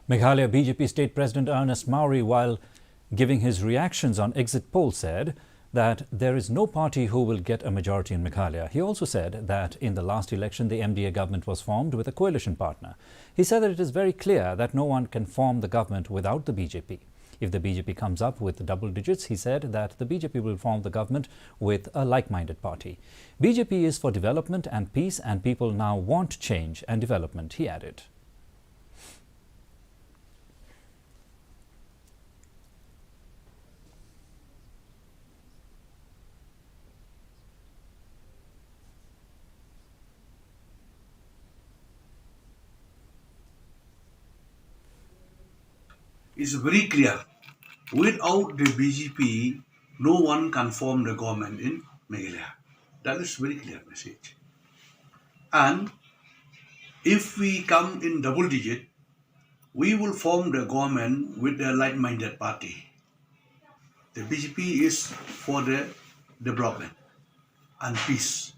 Meghalaya BJP State President Ernest Mauri, while giving his reactions on exit polls, said that there is no party who will get a majority in Meghalaya. He also said that in the last election, the MDA government was formed with a coalition partner. He said that it is very clear that no one can form the government without the BJP. If the BJP comes up with double digits, he said that the BJP will form the government with a like-minded party. BJP is for development and peace, and people now want change and development, he added. Is very clear. Without the BJP, no one can form the government in Meghalaya. That is very clear message. And if we come in double digit, we will form the government with a like-minded party. The BJP is for the development and peace.